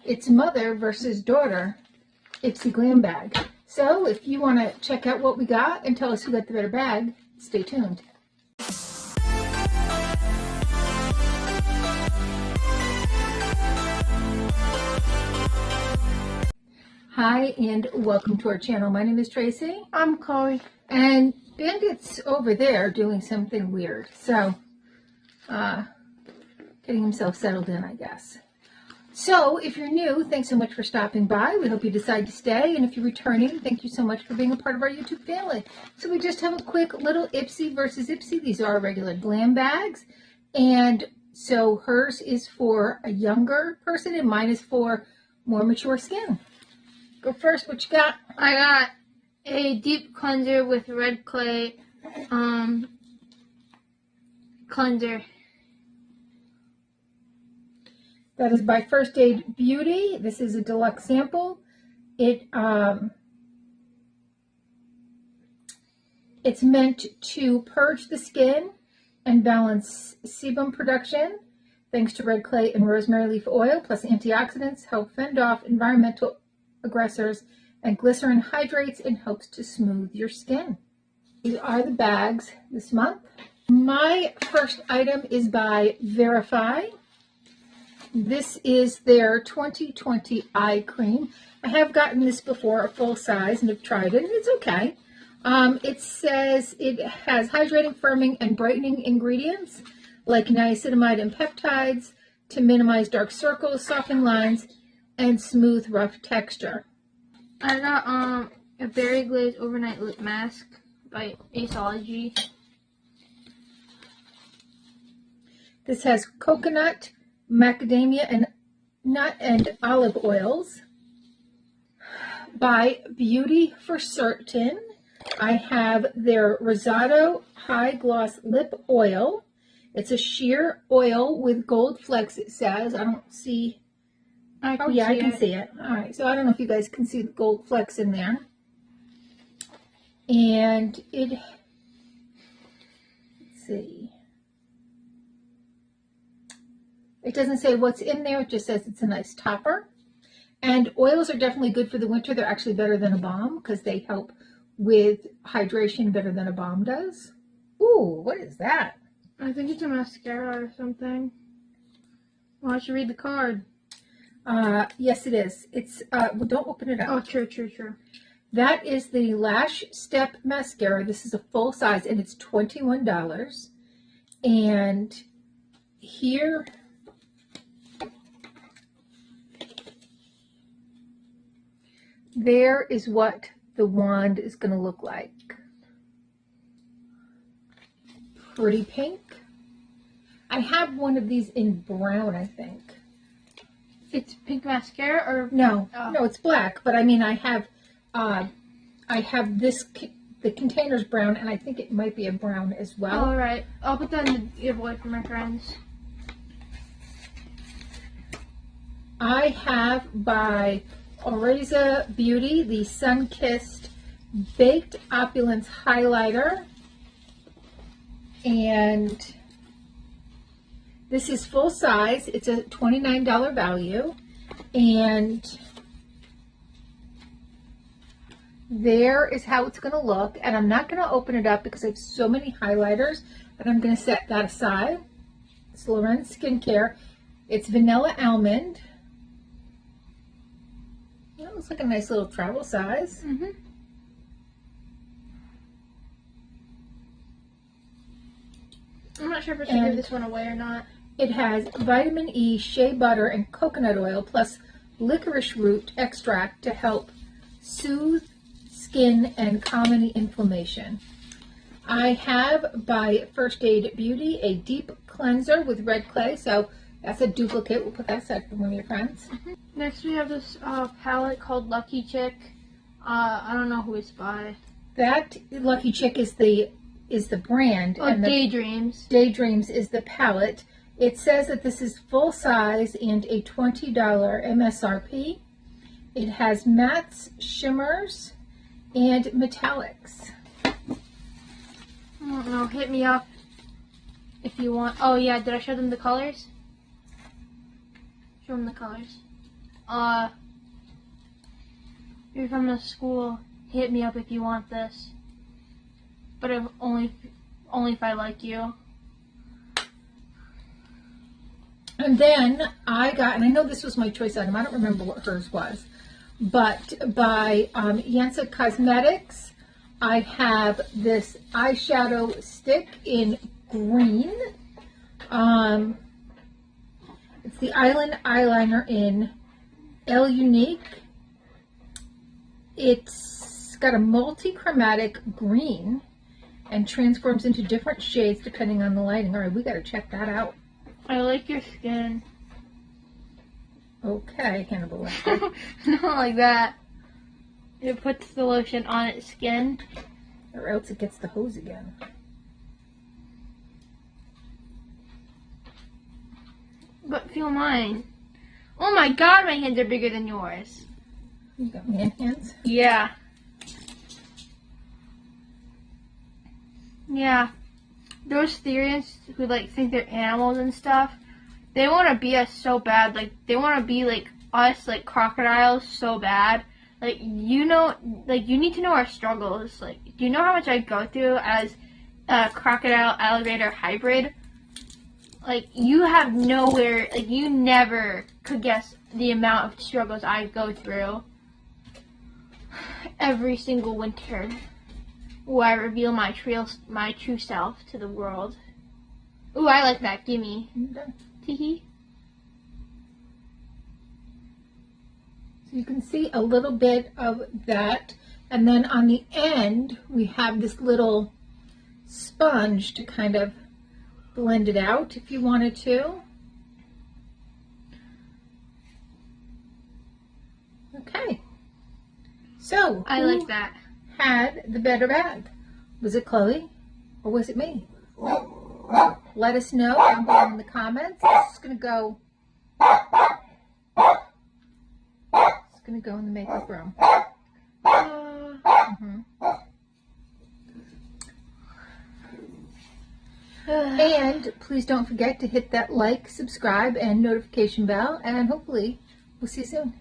It's mother versus daughter, Ipsy Glam Bag. So if you want to check out what we got and tell us who got the better bag, stay tuned. Hi and welcome to our channel. My name is Tracy. I'm Chloe. And Bandit's over there doing something weird. So, getting himself settled in, I guess. So, if you're new, thanks so much for stopping by. We hope you decide to stay. And if you're returning, thank you so much for being a part of our YouTube family. So, we just have a quick little Ipsy versus Ipsy. These are our regular glam bags. And so, hers is for a younger person and mine is for more mature skin. Go first. What you got? I got a deep cleanser with red clay cleanser. That is by First Aid Beauty. This is a deluxe sample. It's meant to purge the skin and balance sebum production thanks to red clay and rosemary leaf oil, plus antioxidants help fend off environmental aggressors, and glycerin hydrates and helps to smooth your skin. These are the bags this month. My first item is by Verify. This is their 2020 eye cream. I have gotten this before, a full size, and have tried it, and it's okay. It says it has hydrating, firming, and brightening ingredients like niacinamide and peptides to minimize dark circles, soften lines, and smooth rough texture. I got a berry glazed overnight lip mask by Aceology. This has coconut, macadamia, and nut and olive oils. By Beauty for Certain, I have their Rosado High Gloss Lip Oil. It's a sheer oil with gold flecks, it says. I don't see... I can see it. All right, so I don't know if you guys can see the gold flecks in there. And let's see. It doesn't say what's in there. It just says it's a nice topper. And oils are definitely good for the winter. They're actually better than a balm because they help with hydration better than a balm does. Ooh, what is that? I think it's a mascara or something. Well, I should read the card. Yes, it is. It's, well, don't open it up. Oh, true. That is the Lash Step Mascara. This is a full size, and it's $21. And here, there is what the wand is going to look like. Pretty pink. I have one of these in brown, I think. It's pink mascara or no, it's black. But I mean, I have this. The container's brown, and I think it might be a brown as well. All right, I'll put that in the giveaway for my friends. I have by Oreza Beauty the Sun-Kissed Baked Opulence Highlighter, and this is full size. It's a $29 value. And there is how it's going to look. And I'm not going to open it up because I have so many highlighters that I'm going to set that aside. It's Lorenz Skincare. It's Vanilla Almond. That looks like a nice little travel size. Mm-hmm. I'm not sure if I should give this one away or not. It has vitamin E, shea butter, and coconut oil, plus licorice root extract to help soothe skin and calm any inflammation. I have by First Aid Beauty a deep cleanser with red clay, so that's a duplicate. We'll put that aside for one of your friends. Next we have this palette called Lucky Chick. I don't know who it's by. That Lucky Chick is the brand. Oh, and Daydreams. Daydreams is the palette. It says that this is full size and a $20 MSRP. It has mattes, shimmers, and metallics. I don't know. Hit me up if you want. Oh yeah, did I show them the colors? Show them the colors. you're from the school, hit me up if you want this. But if only if I like you. And then I got, and I know this was my choice item, I don't remember what hers was, but by Niantic Cosmetics, I have this eyeshadow stick in green. It's the Island Eyeliner in Elle Unique. It's got a multi-chromatic green and transforms into different shades depending on the lighting. All right, we got to check that out. I like your skin. Okay, Hannibal Lecter. Not like that. It puts the lotion on its skin. Or else it gets the hose again. But feel mine. Oh my god, my hands are bigger than yours. You got man hands? Yeah. Yeah. Those theorists who like think they're animals and stuff, they want to be us so bad. Like they want to be like us, like crocodiles, so bad. Like you know, like you need to know our struggles. Like, do you know how much I go through as a crocodile alligator hybrid? Like you have nowhere. Like you never could guess the amount of struggles I go through every single winter. Ooh, I reveal my true self to the world. Ooh, I like that. Gimme. Okay. Teehee. So you can see a little bit of that. And then on the end, we have this little sponge to kind of blend it out if you wanted to. Okay. So, I like that. Had the better bag? Was it Chloe or was it me? Let us know down below in the comments. It's gonna go. It's gonna go in the makeup room. And please don't forget to hit that like, subscribe, and notification bell. And hopefully, we'll see you soon.